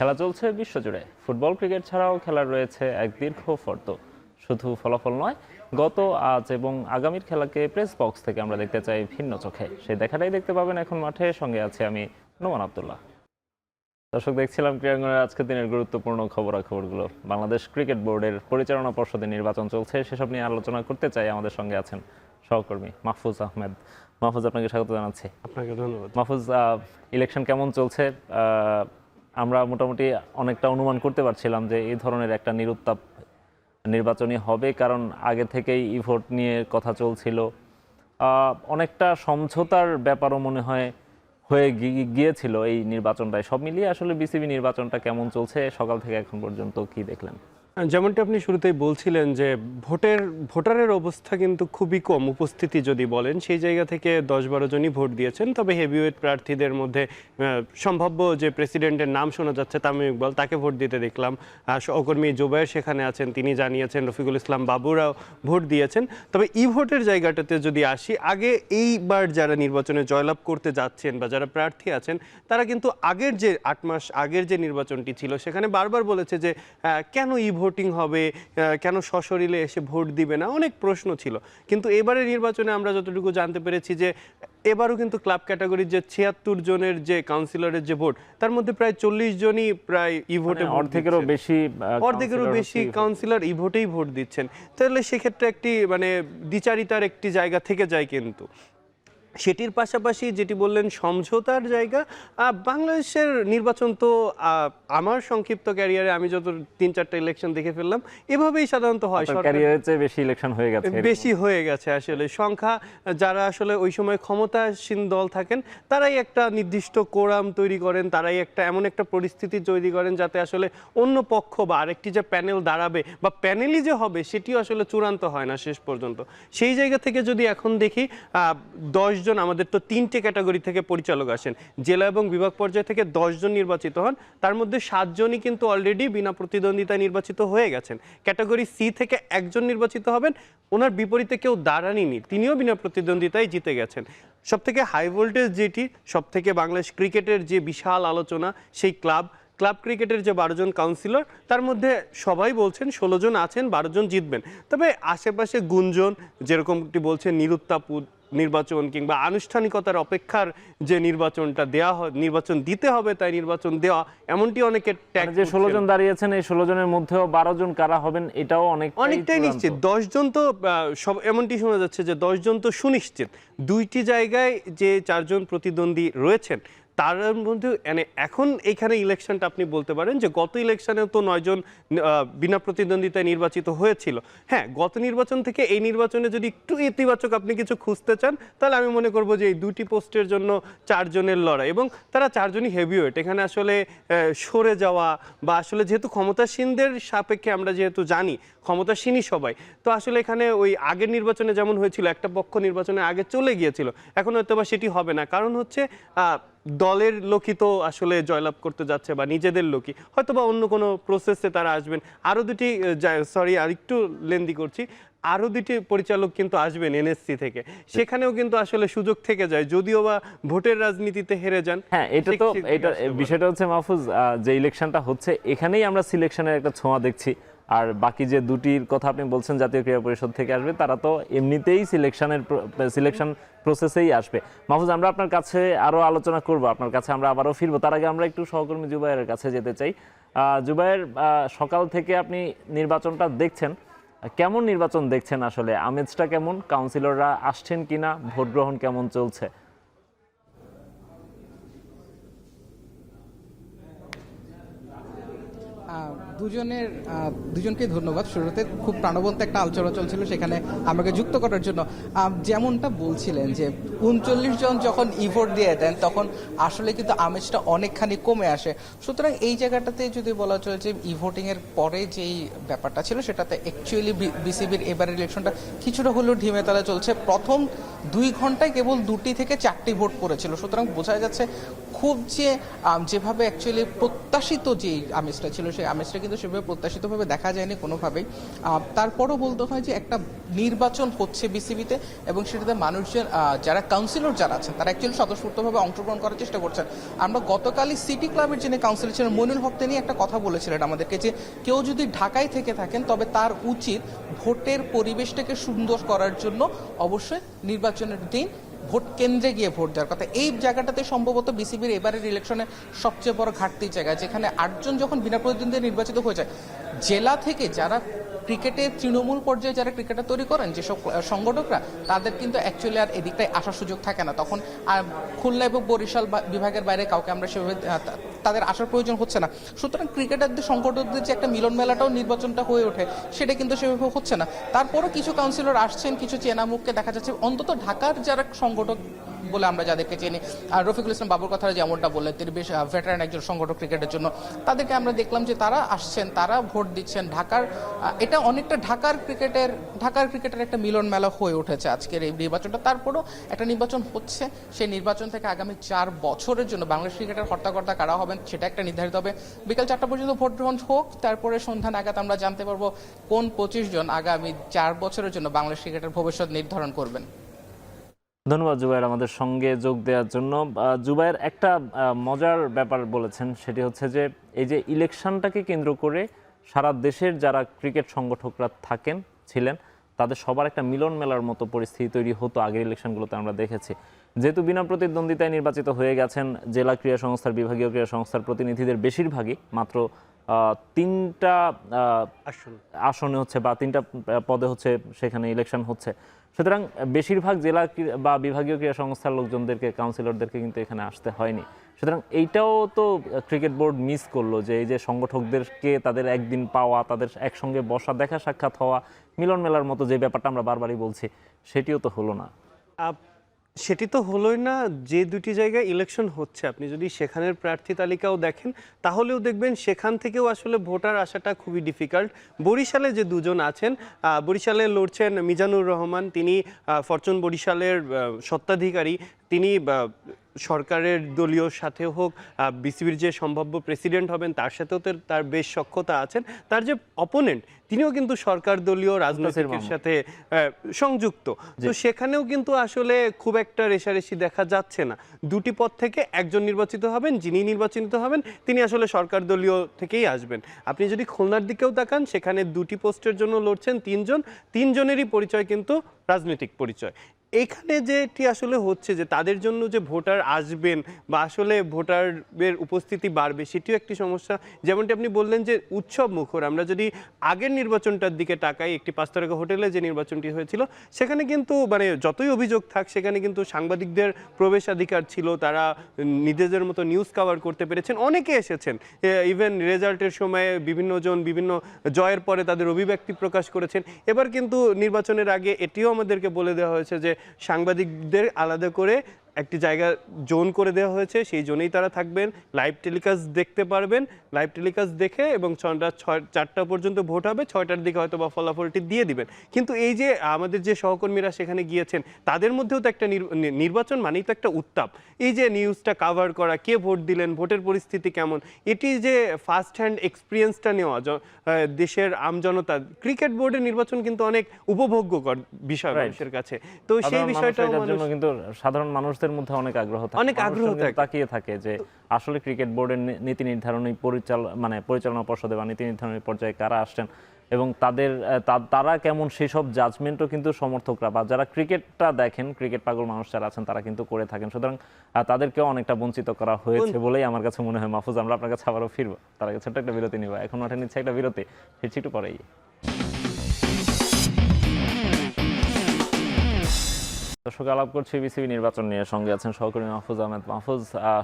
খেলা চলছে বিশ্বজুড়ে। ফুটবল, ক্রিকেট ছাড়াও খেলার রয়েছে এক দীর্ঘ ফর্দ। শুধু ফলাফল নয়, গত, আজ এবং আগামীর খেলাকে প্রেস বক্স থেকে আমরা দেখতে চাই ভিন্ন চোখে। সেই দেখাটাই দেখতে পাবেন এখন মাঠে। সঙ্গে আছে আমি, নোমান আব্দুল্লাহ। দর্শক, দেখছিলাম ক্রীড়াঙ্গনের আজকের দিনের গুরুত্বপূর্ণ খবরাখবরগুলো। বাংলাদেশ ক্রিকেট বোর্ডের পরিচালনা পর্ষদের নির্বাচন চলছে, সেসব নিয়ে আলোচনা করতে চাই। আমাদের সঙ্গে আছেন সহকর্মী মাহফুজ আহমেদ। মাহফুজ, আপনাকে স্বাগত জানাচ্ছি। আপনাকে ধন্যবাদ। মাহফুজ, ইলেকশন কেমন চলছে? আমরা মোটামুটি অনেকটা অনুমান করতে পারছিলাম যে এই ধরনের একটা নিরুত্তাপ নির্বাচনই হবে, কারণ আগে থেকেই ভোট নিয়ে কথা চলছিল। অনেকটা সমঝোতার ব্যাপারও মনে হয় হয়ে গিয়েছিল এই নির্বাচনটায়। সব মিলিয়ে আসলে বিসিবি নির্বাচনটা কেমন চলছে সকাল থেকে এখন পর্যন্ত, কি দেখলেন? যেমনটি আপনি শুরুতেই বলছিলেন যে ভোটারের অবস্থা কিন্তু খুবই কম, উপস্থিতি যদি বলেন সেই জায়গা থেকে 10-12 জনই ভোট দিয়েছেন। তবে হেভিওয়েট প্রার্থীদের মধ্যে সম্ভাব্য যে প্রেসিডেন্টের নাম শোনা যাচ্ছে তামিম ইকবাল, তাকে ভোট দিতে দেখলাম। সহকর্মী জুবায়ের সেখানে আছেন, তিনি জানিয়েছেন। রফিকুল ইসলাম বাবুরাও ভোট দিয়েছেন। তবে ই ভোটের জায়গাটাতে যদি আসি, আগে এইবার যারা নির্বাচনে জয়লাভ করতে যাচ্ছেন বা যারা প্রার্থী আছেন, তারা কিন্তু আগের যে 8 মাস আগের যে নির্বাচনটি ছিল সেখানে বারবার বলেছে যে কেন ভোটিং হবে, কেন সশরীরে এসে ভোট দিবে না, অনেক প্রশ্ন ছিল। কিন্তু এবারের নির্বাচনে আমরা যতটুকু জানতে পেরেছি যে এবারও কিন্তু ক্লাব ক্যাটাগরির যে 76 জনের যে কাউন্সিলরের যে ভোট, তার মধ্যে প্রায় 40 জনই প্রায় ই ভোটে, অর্ধেকেরও বেশি কাউন্সিলর ই ভোটেই ভোট দিচ্ছেন। তাহলে সেক্ষেত্রে একটি দ্বিচারিতার একটি জায়গা থেকে যায়। কিন্তু সেটির পাশাপাশি যেটি বললেন সমঝোতার জায়গা, বাংলাদেশের নির্বাচন তো আমার সংক্ষিপ্ত ক্যারিয়ারে আমি যত 3-4টা ইলেকশন দেখে ফেললাম, এভাবেই সাধারণত হয়। ক্যারিয়ারের চেয়ে বেশি ইলেকশন হয়ে গেছে আসলে। সংখ্যা যারা আসলে ওই সময় ক্ষমতাসীন দল থাকেন, তারাই একটা নির্দিষ্ট কোরাম তৈরি করেন, তারাই এমন একটা পরিস্থিতি তৈরি করেন যাতে আসলে অন্য পক্ষ বা আরেকটি যে প্যানেল দাঁড়াবে বা প্যানেলই যে হবে সেটিও আসলে চূড়ান্ত হয় না শেষ পর্যন্ত। সেই জায়গা থেকে যদি এখন দেখি, 10 জন, আমাদের তো 3টে ক্যাটাগরি থেকে পরিচালক আসেন, জেলা এবং বিভাগ পর্যায় থেকে 10 জন নির্বাচিত হন। তার মধ্যে 7 জনই কিন্তু অলরেডি বিনা প্রতিদ্বন্দ্বিতায় নির্বাচিত হয়ে গেছেন। ক্যাটাগরি সি থেকে 1 জন নির্বাচিত হবেন, ওনার বিপরীতে কেউ দাঁড়াননি, তিনিও বিনা প্রতিদ্বন্দ্বিতায় জিতে গেছেন। সবথেকে হাই ভোল্টেজ যেটি, সবথেকে বাংলাদেশ ক্রিকেটের যে বিশাল আলোচনা, সেই ক্লাব ক্রিকেটের যে 12 জন কাউন্সিলর, তার মধ্যে সবাই বলছেন 16 জন আছেন, 12 জন জিতবেন। তবে আশেপাশে গুঞ্জন, যেরকমটি বলছেন নিরুত্তাপ নির্বাচন কিংবা আনুষ্ঠানিকতার অপেক্ষার যে নির্বাচনটা দেওয়া হয়, নির্বাচন দিতে হবে তাই নির্বাচন দেওয়া, এমনটি অনেকের যে 16 জন দাঁড়িয়েছেন, এই 16 জনের মধ্যেও 12 জন কারা হবেন এটাও অনেকটাই নিশ্চিত। 10 জন তো সব, এমনটি শোনা যাচ্ছে যে 10 জন তো সুনিশ্চিত। 2টি জায়গায় যে 4 জন প্রতিদ্বন্দ্বী রয়েছেন, তার মধ্যে এখন এইখানে ইলেকশনটা আপনি বলতে পারেন যে গত ইলেকশনেও তো 9 জন বিনা প্রতিদ্বন্দ্বিতায় নির্বাচিত হয়েছিল। হ্যাঁ, গত নির্বাচন থেকে এই নির্বাচনে যদি একটু ইতিবাচক আপনি কিছু খুঁজতে চান, তাহলে আমি মনে করব যে এই 2টি পোস্টের জন্য 4 জনের লড়াই, এবং তারা 4 জনই হেভিওয়েট। এখানে আসলে সরে যাওয়া বা আসলে যেহেতু ক্ষমতাসীনদের সাপেক্ষে আমরা যেহেতু জানি ক্ষমতাসীনই সবাই, তো আসলে এখানে ওই আগের নির্বাচনে যেমন হয়েছিল, একটা পক্ষ নির্বাচনে আগে চলে গিয়েছিল, এখন হয়তো বা সেটি হবে না। কারণ হচ্ছে দলের লোকই তো আসলে জয়লাভ করতে যাচ্ছে, বা নিজেদের লোকই, হয়তো বা অন্য কোনো প্রসেসে তারা আসবেন। আরও দুটি, আর একটু লেন্দি করছি, আরও 2টি পরিচালক কিন্তু আসবেন এনএসসি থেকে, সেখানেও কিন্তু আসলে সুযোগ থেকে যায়, যদিও বা ভোটের রাজনীতিতে হেরে যান। হ্যাঁ, এটা বিষয়টা হচ্ছে মাহফুজ, যে ইলেকশনটা হচ্ছে এখানেই আমরা সিলেকশনের একটা ছোঁয়া দেখছি। আর বাকি যে 2টির কথা আপনি বলছেন জাতীয় ক্রীড়া পরিষদ থেকে আসবে, তারা তো এমনিতেই সিলেকশন প্রসেসেই আসবে। মাহফুজ, আমরা আপনার কাছে আরো আলোচনা করব, আপনার কাছে আমরা আবারও ফিরবো। তার আগে আমরা একটু সহকর্মী জুবায়ের কাছে যেতে চাই। জুবায়ের, সকাল থেকে আপনি নির্বাচনটা দেখছেন, কেমন নির্বাচন দেখছেন? আসলে আমেজটা কেমন? কাউন্সিলররা আসছেন কিনা? ভোট গ্রহণ কেমন চলছে? দুজনকে ধন্যবাদ। শুরুতে খুব প্রাণবন্ত একটা আলোচনা চলছিল, সেখানে আমাকে যুক্ত করার জন্য। যেমনটা বলছিলেন যে 39 জন যখন ভোট দিয়ে দেন, তখন আসলে কিন্তু আমেজটা অনেকখানি কমে আসে। সুতরাং এই জায়গাটাতে যদি বলা চলে যে ভোটিং এর পরে যেই ব্যাপারটা ছিল, সেটাতে অ্যাকচুয়ালি বিসিবির এবারের ইলেকশনটা কিছুটা হলেও ঢিমে তালে চলছে। প্রথম 2 ঘন্টায় কেবল 2টি থেকে 4টি ভোট পড়েছিল। সুতরাং বোঝা যাচ্ছে খুব যেভাবে অ্যাকচুয়ালি প্রত্যাশিত যে আমেজটা ছিল, সেই আমেজটা কিন্তু সেভাবে প্রত্যাশিতভাবে দেখা যায়নি কোনোভাবেই। তারপরও বলতে হয় যে একটা নির্বাচন হচ্ছে বিসিবিতে এবং সেটাতে মানুষজন যারা কাউন্সিলর যারা আছেন তারা অ্যাকচুয়ালি স্বতঃস্ফূর্তভাবে অংশগ্রহণ করার চেষ্টা করছেন। আমরা গতকালই সিটি ক্লাবের যিনি কাউন্সিলর ছিলেন মইনুল হক তিনি একটা কথা বলেছিলেন আমাদেরকে যে কেউ যদি ঢাকায় থেকে থাকেন তবে তার উচিত ভোটের পরিবেশটাকে সুন্দর করার জন্য অবশ্যই নির্বাচনের দিন ভোট কেন্দ্রে গিয়ে ভোট দেওয়ার কথা। এই জায়গাটাতে সম্ভবত বিসিবির এবারের ইলেকশনে সবচেয়ে বড় ঘাটতির জায়গা, যেখানে 8 জন যখন বিনা প্রতিদ্বন্দ্বী নির্বাচিত হয়ে যায়, জেলা থেকে যারা ক্রিকেটের তৃণমূল পর্যায়ে যারা ক্রিকেটার তৈরি করেন যেসব সংগঠকরা, তাদের কিন্তু অ্যাকচুয়ালি আর এদিকটায় আসার সুযোগ থাকে না। তখন খুলনা এবং বরিশাল বিভাগের বাইরে কাউকে আমরা সেভাবে তাদের আসার প্রয়োজন হচ্ছে না। সুতরাং ক্রিকেটারদের সংগঠকদের যে একটা মিলন মেলাটাও নির্বাচনটা হয়ে ওঠে সেটা কিন্তু সেভাবে হচ্ছে না। তারপরও কিছু কাউন্সিলর আসছেন, কিছু চেনা মুখকে দেখা যাচ্ছে, অন্তত ঢাকার যারা সংগঠক বলে আমরা যাদেরকে চিনি, আর রফিকুল ইসলাম বাবুর কথা যেমনটা বললেন, তিনি বেশ ভেটারান একজন সংগঠক ক্রিকেটের জন্য, তাদেরকে আমরা দেখলাম যে তারা আসছেন, তারা ভোট দিচ্ছেন। ঢাকার এটা অনেকটা ঢাকার ক্রিকেটের একটা মিলন মেলা হয়ে উঠেছে আজকের এই নির্বাচনটা। তারপরও একটা নির্বাচন হচ্ছে, সেই নির্বাচন থেকে আগামী 4 বছরের জন্য বাংলাদেশ ক্রিকেটের হর্তাকর্তা কারা হবেন সেটা একটা নির্ধারিত হবে। বিকাল 4টা পর্যন্ত ভোট গ্রহণ হোক, তারপরে সন্ধ্যা নাগাদ আমরা জানতে পারবো কোন 25 জন আগামী 4 বছরের জন্য বাংলাদেশ ক্রিকেটের ভবিষ্যৎ নির্ধারণ করবেন। ধন্যবাদ জুবায়ের আমাদের সঙ্গে যোগ দেওয়ার জন্য। জুবায়ের একটা মজার ব্যাপার বলেছেন, সেটি হচ্ছে যে এই যে ইলেকশনটাকে কেন্দ্র করে সারা দেশের যারা ক্রিকেট সংগঠকরা ছিলেন তাদের সবার একটা মিলন মেলার মতো পরিস্থিতি তৈরি হতো আগের ইলেকশনগুলোতে আমরা দেখেছি। যেহেতু বিনা প্রতিদ্বন্দ্বিতায় নির্বাচিত হয়ে গেছেন জেলা ক্রীড়া সংস্থার, বিভাগীয় ক্রীড়া সংস্থার প্রতিনিধিদের বেশিরভাগই মাত্র 3টা আসনে হচ্ছে বা 3টা পদে হচ্ছে সেখানে ইলেকশন হচ্ছে। সুতরাং বেশিরভাগ জেলা বা বিভাগীয় ক্রীড়া সংস্থার লোকজনদেরকে, কাউন্সিলরদেরকে কিন্তু এখানে আসতে হয়নি। সুতরাং এইটাও তো ক্রিকেট বোর্ড মিস করলো যে এই যে সংগঠকদেরকে তাদের একদিন পাওয়া, তাদের একসঙ্গে বসা, দেখা সাক্ষাৎ হওয়া, মিলন মেলার মতো যে ব্যাপারটা আমরা বারবারই বলছি, সেটিও তো হলো না। সেটি তো হলোই না। যে দুটি জায়গায় ইলেকশন হচ্ছে আপনি যদি সেখানের প্রার্থী তালিকাও দেখেন তাহলেও দেখবেন সেখান থেকেও আসলে ভোটার আসাটা খুবই ডিফিকাল্ট। বরিশালে যে দুজন আছেন, বরিশালে লড়ছেন মিজানুর রহমান, তিনি ফরচুন বরিশালের স্বত্বাধিকারী, তিনি সরকারের দলীয় সাথেও হোক, বিসিবির যে সম্ভাব্য প্রেসিডেন্ট হবেন তার সাথেও তার বেশ সক্ষতা আছেন। তার যে অপোনেন্ট তিনিও কিন্তু সরকার দলীয় রাজনীতির সাথে সংযুক্ত। তো সেখানেও কিন্তু আসলে খুব একটা রেষারেষি দেখা যাচ্ছে না। দুটি পদ থেকে একজন নির্বাচিত হবেন, যিনি নির্বাচিত হবেন তিনি আসলে সরকার দলীয় থেকেই আসবেন। আপনি যদি খুলনার দিকেও তাকান, সেখানে দুটি পোস্টের জন্য লড়ছেন 3 জন, 3 জনেরই পরিচয় কিন্তু রাজনৈতিক পরিচয়। এখানে যেটি আসলে হচ্ছে যে তাদের জন্য যে ভোটার আসবেন বা আসলে ভোটারের উপস্থিতি বাড়বে সেটিও একটি সমস্যা। যেমনটি আপনি বললেন যে উৎসব মুখর, আমরা যদি আগের নির্বাচনটার দিকে তাকাই, একটি 5 তারকা হোটেলে যে নির্বাচনটি হয়েছিল সেখানে কিন্তু মানে যতই অভিযোগ থাক সেখানে কিন্তু সাংবাদিকদের প্রবেশাধিকার ছিল, তারা নিজেদের মতো নিউজ কভার করতে পেরেছেন, অনেকে এসেছেন, ইভেন রেজাল্টের সময়ে বিভিন্ন জন বিভিন্ন জয়ের পরে তাদের অভিব্যক্তি প্রকাশ করেছেন। এবার কিন্তু নির্বাচনের আগে এটিও আমাদেরকে বলে দেওয়া হয়েছে যে সাংবাদিকদের আলাদা করে একটি জায়গা জোন করে দেওয়া হয়েছে, সেই জোনেই তারা থাকবেন, লাইভ টেলিকাস্ট দেখতে পারবেন, লাইভ টেলিকাস্ট দেখে এবং 4টা পর্যন্ত ভোট হবে, 6টার দিকে হয়তো বা ফলাফলটি দিয়ে দিবেন। কিন্তু এই যে আমাদের যে সহকর্মীরা সেখানে গিয়েছেন তাদের মধ্যেও তো একটা নির্বাচন মানেই তো একটা উত্তাপ। এই যে নিউজটা কভার করা, কে ভোট দিলেন, ভোটের পরিস্থিতি কেমন, এটি যে ফার্স্ট হ্যান্ড এক্সপিরিয়েন্সটা নেওয়া দেশের আমজনতা, ক্রিকেট বোর্ডের নির্বাচন কিন্তু অনেক উপভোগ্যকর বিষয় মানুষের কাছে। তো সেই বিষয়টা কিন্তু সাধারণ মানুষ মধ্যে অনেক আগ্রহ তাকিয়ে থাকে যে আসলে ক্রিকেট বোর্ডের নীতি নির্ধারণী পরিচালনা পর্ষদে বা নীতি নির্ধারণী পর্যায়ে কারা আসছেন এবং তারা কেমন, সেই সব জাজমেন্টও কিন্তু সমর্থকরা বা যারা ক্রিকেটটা দেখেন, ক্রিকেট পাগল মানুষ যারা আছেন তারা কিন্তু করে থাকেন। সুতরাং তাদেরকেও অনেকটা বঞ্চিত করা হয়েছে বলেই আমার কাছে মনে হয়। মাহফুজ, আমরা আপনার কাছে আবারও ফিরবো, তার আগে ছোট্ট একটা বিরতি নিব। এখন মাঠে নিচ্ছে একটা বিরতি, ফিরছি একটু পরেই। দর্শক, আলাপ করছি বিসিবি নির্বাচন নিয়ে, সঙ্গে আছেন সহকর্মী মাহফুজ আহমেদ। মাহফুজ,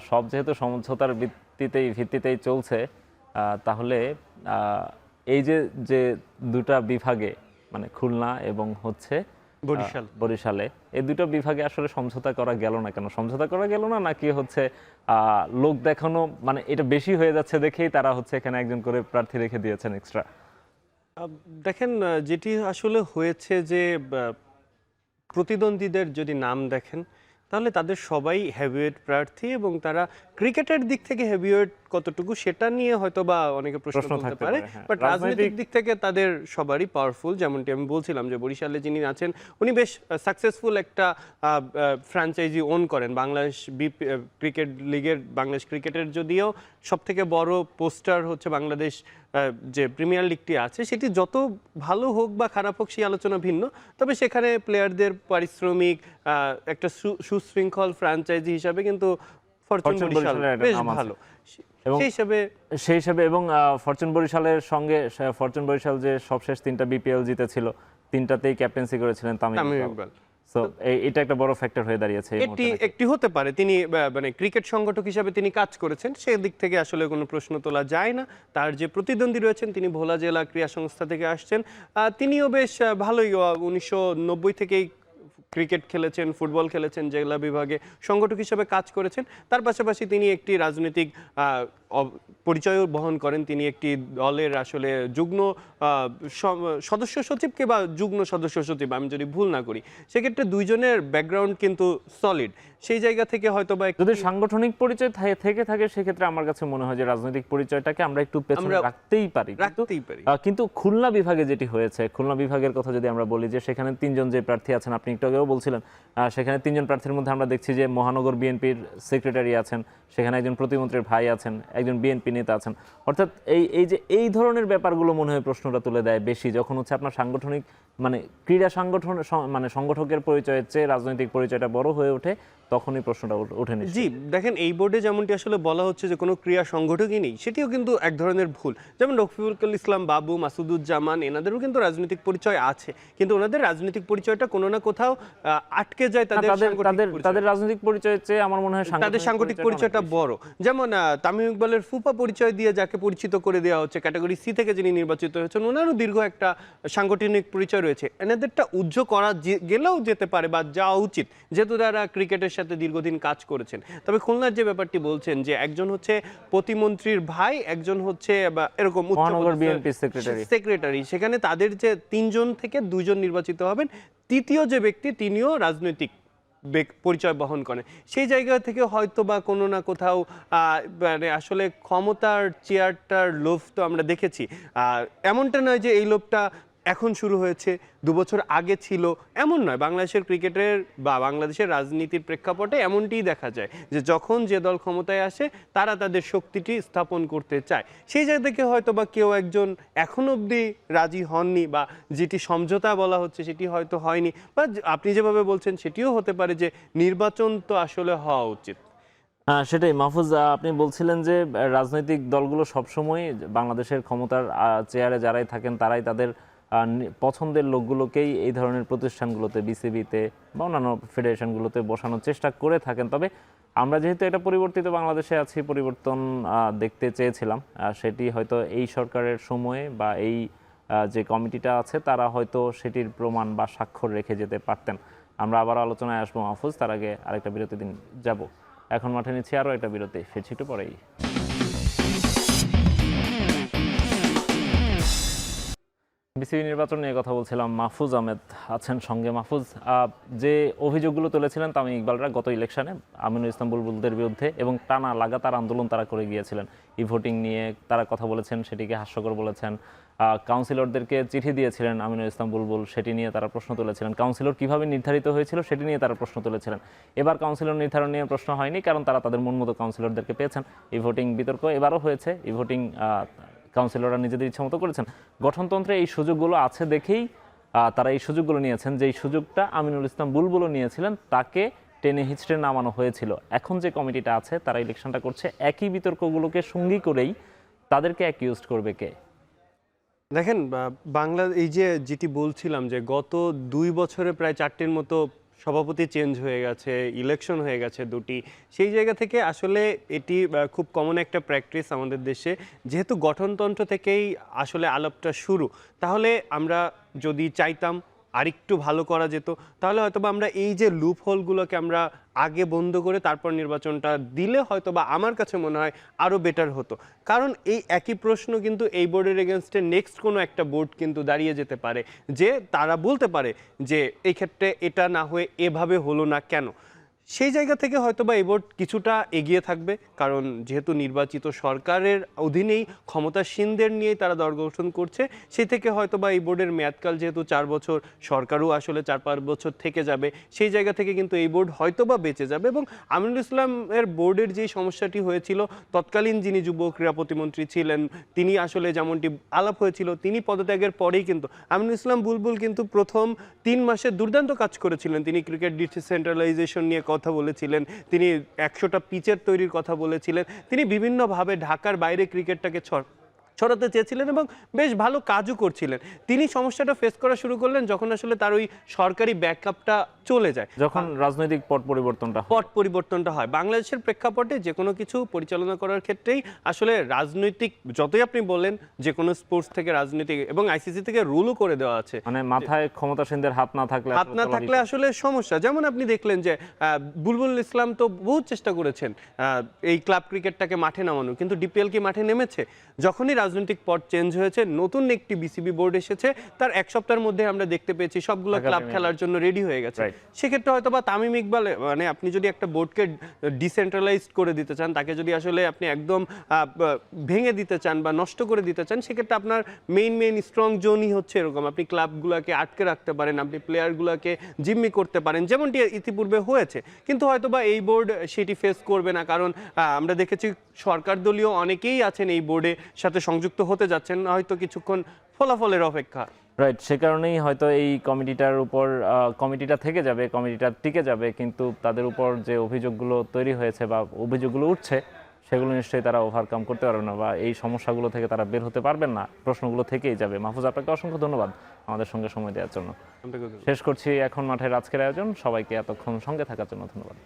সব যেহেতু সমঝোতার ভিত্তিতেই চলছে, তাহলে এই যে দুটা বিভাগে মানে খুলনা এবং হচ্ছে বরিশালে, এই দুটো বিভাগে আসলে সমঝোতা করা গেল না কেন? সমঝোতা করা গেল না নাকি হচ্ছে লোক দেখানো, মানে এটা বেশি হয়ে যাচ্ছে দেখেই তারা হচ্ছে এখানে একজন করে প্রার্থী রেখে দিয়েছেন এক্সট্রা? দেখেন, যেটি আসলে হয়েছে যে প্রতিদ্বন্দ্বীদের যদি নাম দেখেন তাহলে তাদের সবাই হেভিওয়েট প্রার্থী এবং তারা ক্রিকেটের দিক থেকে হেভিওয়েট কতটুকু সেটা নিয়ে হয়তো বা অনেকে প্রশ্ন তুলতে থাকতে পারে, পারে, হ্যাঁ। বাট রাজনৈতিক দিক থেকে তাদের সবারই পাওয়ারফুল। যেমনটি আমি বলছিলাম যে বরিশালে যিনি আছেন উনি বেশ সাকসেসফুল একটা ফ্র্যাঞ্চাইজি ওন করেন বাংলাদেশ ক্রিকেট লিগের। বাংলাদেশ ক্রিকেটের যদিও সব থেকে বড় পোস্টার হচ্ছে বাংলাদেশ যে প্রিমিয়ার লিগটি আছে, সেটি যত ভালো হোক বা খারাপ হোক সেই আলোচনা ভিন্ন, তবে সেখানে প্লেয়ারদের পারিশ্রমিক একটা সুশৃঙ্খল ফ্র্যাঞ্চাইজি হিসাবে কিন্তু ফরচুন বরিশাল বেশ ভালো। সেই হিসাবে এবং ফরচুন বরিশালের সঙ্গে ফরচুন বরিশাল যে সবশেষ 3টা বিপিএল জিতেছিল 3টাতেই ক্যাপ্টেন্সি করেছিলেন তামিম ইকবাল। সো এটা একটা বড় ফ্যাক্টর হয়ে দাঁড়িয়েছে। একটি হতে পারে তিনি মানে ক্রিকেট সংগঠক হিসাবে তিনি কাজ করেছেন, সেই দিক থেকে আসলে কোনো প্রশ্ন তোলা যায় না। তার যে প্রতিদ্বন্দ্বী রয়েছেন তিনি ভোলা জেলা ক্রীড়া সংস্থা থেকে আসছেন, তিনিও বেশ ভালোই 1990 থেকেই ক্রিকেট খেলেছেন, ফুটবল খেলেছেন, জেলা বিভাগে সংগঠক হিসেবে কাজ করেছেন। তার পাশাপাশি তিনি একটি রাজনৈতিক পরিচয়ও বহন করেন। তিনি একটি দলের আসলে যুগ্ম সদস্য সচিব কিংবা যুগ্ম সদস্য সচিব, আমি যদি ভুল না করি, সেক্ষেত্রে দুইজনের ব্যাকগ্রাউন্ড কিন্তু সলিড। সেই জায়গা থেকে হয়তো বা যদি সাংগঠনিক পরিচয় থেকে থাকে সেক্ষেত্রে আমার কাছে মনে হয় যে রাজনৈতিক পরিচয়টাকে আমরা একটু পেছনে রাখতেই পারি। কিন্তু খুলনা বিভাগে যেটি হয়েছে, খুলনা বিভাগের কথা যদি আমরা বলি যে সেখানে 3জন যে প্রার্থী আছেন, আপনি একটু আগেও বলছিলেন, সেখানে 3জন প্রার্থীর মধ্যে আমরা দেখছি যে মহানগর বিএনপির সেক্রেটারি আছেন, সেখানে একজন প্রতিমন্ত্রীর ভাই আছেন, একজন বিএনপি নেতা আছেন। অর্থাৎ এই ধরনের ব্যাপারগুলো মনে হয় প্রশ্নটা তুলে দেয় বেশি যখন হচ্ছে আপনার সাংগঠনিক মানে ক্রীড়া সংগঠন মানে সংগঠকের পরিচয়ের চেয়ে রাজনৈতিক পরিচয়টা বড় হয়ে ওঠে, তখনই প্রশ্নটা ওঠে। জি দেখেন, এই বোর্ডে যেমনটি আসলে বলা হচ্ছে যে কোনো ক্রীড়া সংগঠকই নেই, সেটিও কিন্তু এক ধরনের ভুল। যেমন রফিকুল ইসলাম বাবু, মাসুদুজ্জামান, এনাদেরও কিন্তু রাজনৈতিক পরিচয় আছে, কিন্তু ওনাদের রাজনৈতিক পরিচয়টা কোনো না কোথাও আটকে যায়। তাদের রাজনৈতিক পরিচয়ের চেয়ে আমার মনে হয় তাদের সাংগঠনিক পরিচয়টা বড়। যেমন তামিম ইকবালের ফুফা পরিচয় দিয়ে যাকে পরিচিত করে দেওয়া হচ্ছে, ক্যাটাগরি সি থেকে যিনি নির্বাচিত হয়েছেন, ওনারও দীর্ঘ একটা সাংগঠনিক পরিচয় রয়েছে। এনাদেরটা উজ্জ্বল করা গেলেও যেতে পারে বা যাওয়া উচিত, যেহেতু তারা ক্রিকেটের সাথে দীর্ঘদিন কাজ করেছেন। তবে খুলনার যে ব্যাপারটি বলছেন যে একজন হচ্ছে প্রতিমন্ত্রীর ভাই, একজন হচ্ছে এরকম সেক্রেটারি, সেখানে তাদের যে 3জন থেকে 2জন নির্বাচিত হবেন, তৃতীয় যে ব্যক্তি তিনিও রাজনৈতিক পরিচয় বহন করেন। সেই জায়গা থেকে হয়তো বা কোনো না কোথাও মানে আসলে ক্ষমতার চেয়ারটার লোভ তো আমরা দেখেছি। এমনটা নয় যে এই লোভটা এখন শুরু হয়েছে, 2 বছর আগে ছিল, এমন নয়। বাংলাদেশের ক্রিকেটের বা বাংলাদেশের রাজনীতির প্রেক্ষাপটে এমনটিই দেখা যায় যে যখন যে দল ক্ষমতায় আসে তারা তাদের শক্তিটি স্থাপন করতে চায়। সেই জায়গা থেকে হয়তো বা কেউ একজন এখন অবধি রাজি হননি, বা যেটি সমঝোতা বলা হচ্ছে সেটি হয়তো হয়নি, বা আপনি যেভাবে বলছেন সেটিও হতে পারে যে নির্বাচন তো আসলে হওয়া উচিত। সেটাই মাহফুজ, আপনি বলছিলেন যে রাজনৈতিক দলগুলো সবসময় বাংলাদেশের ক্ষমতার চেয়ারে যারাই থাকেন তারাই তাদের পছন্দের লোকগুলোকেই এই ধরনের প্রতিষ্ঠানগুলোতে, বিসিবিতে বা অন্যান্য ফেডারেশনগুলোতে বসানোর চেষ্টা করে থাকেন। তবে আমরা যেহেতু এটা পরিবর্তিত বাংলাদেশে আছি, পরিবর্তন দেখতে চেয়েছিলাম, সেটি হয়তো এই সরকারের সময়ে বা এই যে কমিটিটা আছে তারা হয়তো সেটির প্রমাণ বা স্বাক্ষর রেখে যেতে পারতেন। আমরা আবার আলোচনায় আসবো মাহফুজ, তার আগে আরেকটা বিরতি দিন যাব। এখন মাঠে নিচ্ছি আরও একটা বিরতি, ফিরছি একটু পরেই। বিসিবি নির্বাচন নিয়ে কথা বলছিলাম, মাহফুজ আহমেদ আছেন সঙ্গে। মাহফুজ, যে অভিযোগগুলো তুলেছিলেন তামিম ইকবালরা গত ইলেকশনে আমিনুল ইসলাম বুলবুলদের বিরুদ্ধে, এবং টানা লাগাতার আন্দোলন তারা করে গিয়েছিলেন, ই ভোটিং নিয়ে তারা কথা বলেছেন, সেটিকে হাস্যকর বলেছেন। কাউন্সিলরদেরকে চিঠি দিয়েছিলেন আমিনুল ইসলাম বুলবুল, সেটি নিয়ে তারা প্রশ্ন তুলেছিলেন। কাউন্সিলর কিভাবে নির্ধারিত হয়েছিল সেটি নিয়ে তারা প্রশ্ন তুলেছিলেন। এবার কাউন্সিলর নির্ধারণ নিয়ে প্রশ্ন হয়নি, কারণ তারা তাদের মন মতো কাউন্সিলরদেরকে পেয়েছেন। ই ভোটিং বিতর্ক এবারও হয়েছে, ই ভোটিং কাউন্সিলররা নিজেদের ইচ্ছা মতো করেছেন। গঠনতন্ত্রে এই সুযোগগুলো আছে দেখেই তারা এই সুযোগগুলো নিয়েছেন, যেই সুযোগটা আমিনুল ইসলাম বুলবুলও নিয়েছিলেন, তাকে টেনে হিচড়ে নামানো হয়েছিল। এখন যে কমিটিটা আছে তারা ইলেকশনটা করছে, একই বিতর্কগুলোকে সঙ্গী করেই তাদেরকে অ্যাকিউজড করবে কে? দেখেন, বাংলা এই যেটি বলছিলাম যে গত 2 বছরে প্রায় 4টির মতো সভাপতি চেঞ্জ হয়ে গেছে, ইলেকশন হয়ে গেছে 2টি। সেই জায়গা থেকে আসলে এটি খুব কমন একটা প্র্যাকটিস আমাদের দেশে। যেহেতু গঠনতন্ত্র থেকেই আসলে আলাপটা শুরু, তাহলে আমরা যদি চাইতাম আরেকটু ভালো করা যেত, তাহলে হয়তোবা আমরা এই যে লুপ হোলগুলোকে আমরা আগে বন্ধ করে তারপর নির্বাচনটা দিলে হয়তোবা আমার কাছে মনে হয় আরও বেটার হতো। কারণ এই একই প্রশ্ন কিন্তু এই বোর্ডের এগেনস্টে নেক্সট কোনো একটা বোর্ড কিন্তু দাঁড়িয়ে যেতে পারে, যে তারা বলতে পারে যে এই ক্ষেত্রে এটা না হয়ে এভাবে হলো না কেন। সেই জায়গা থেকে হয়তোবা এই বোর্ড কিছুটা এগিয়ে থাকবে, কারণ যেহেতু নির্বাচিত সরকারের অধীনেই ক্ষমতাসীনদের নিয়েই তারা দল গঠন করছে, সেই থেকে হয়তোবা এই বোর্ডের মেয়াদকাল যেহেতু 4 বছর, সরকারও আসলে 4-5 বছর থেকে যাবে, সেই জায়গা থেকে কিন্তু এই বোর্ড হয়তোবা বেঁচে যাবে। এবং আমিনুল ইসলামের বোর্ডের যে সমস্যাটি হয়েছিল, তৎকালীন যিনি যুব ক্রীড়া প্রতিমন্ত্রী ছিলেন তিনি আসলে যেমনটি আলাপ হয়েছিল, তিনি পদত্যাগের পরেই কিন্তু আমিনুল ইসলাম বুলবুল কিন্তু প্রথম 3 মাসে দুর্দান্ত কাজ করেছিলেন। তিনি ক্রিকেট ডিসেন্ট্রালাইজেশন নিয়ে কথা বলেছিলেন, তিনি 100টা পিচের তৈরির কথা বলেছিলেন, তিনি বিভিন্নভাবে ঢাকার বাইরে ক্রিকেটটাকে ছড়াতে চেয়েছিলেন এবং বেশ ভালো কাজও করছিলেন। তিনি সমস্যাটা ফেস করা শুরু করলেন যখন আসলে তার ওই সরকারি ব্যাকআপটা চলে যায়, যখন রাজনৈতিক পট পরিবর্তনটা হয়। বাংলাদেশের প্রেক্ষাপটে যে কোনো কিছু পরিচালনা করার ক্ষেত্রেই আসলে রাজনৈতিক, যতই আপনি বলেন যে কোনো স্পোর্টস থেকে রাজনৈতিক, এবং আইসিসি থেকে রুলও করে দেওয়া আছে, মানে মাথায় ক্ষমতাসীনদের হাত না থাকলে আসলে সমস্যা। যেমন আপনি দেখলেন যে বুলবুল ইসলাম তো বহুত চেষ্টা করেছেন এই ক্লাব ক্রিকেটটাকে মাঠে নামানো, কিন্তু ডিপিএল কি মাঠে নেমেছে? যখনই রাজনৈতিক পট চেঞ্জ হয়েছে, নতুন একটি বিসিবি বোর্ড এসেছে, তার 1 সপ্তাহের মধ্যে আমরা দেখতে পেয়েছি সবগুলো ক্লাব খেলার জন্য রেডি হয়ে গেছে। সেক্ষেত্রে হয়তো বা তামিম ইকবাল, মানে আপনি যদি একটা বোর্ডকে ডিসেন্ট্রালাইজড করে দিতে চান, তাকে যদি আসলে আপনি একদম ভেঙে দিতে চান বা নষ্ট করে দিতে চান, সেক্ষেত্রে আপনার মেইন স্ট্রং জোনই হচ্ছে এরকম। আপনি ক্লাবগুলোকে আটকে রাখতে পারেন, আপনি প্লেয়ারগুলোকে জিম্মি করতে পারেন, যেমনটি ইতিপূর্বে হয়েছে। কিন্তু হয়তোবা এই বোর্ড সেটি ফেস করবে না, কারণ আমরা দেখেছি সরকার দলীয় অনেকেই আছেন এই বোর্ডের সাথে সংযুক্ত হতে যাচ্ছেন, হয়তো কিছুক্ষণ ফলাফলের অপেক্ষা। রাইট, সে কারণেই হয়তো এই কমিটিটার উপর কমিটিটা থেকে যাবে, কমিটিটা টিকে যাবে, কিন্তু তাদের উপর যে অভিযোগগুলো তৈরি হয়েছে বা অভিযোগগুলো উঠছে, সেগুলো নিশ্চয়ই তারা ওভারকাম করতে পারবে না, বা এই সমস্যাগুলো থেকে তারা বের হতে পারবেন না, প্রশ্নগুলো থেকেই যাবে। মাহফুজ, আপনাকে অসংখ্য ধন্যবাদ আমাদের সঙ্গে সময় দেওয়ার জন্য। শেষ করছি এখন মাঠের আজকের আয়োজন। সবাইকে এতক্ষণ সঙ্গে থাকার জন্য ধন্যবাদ।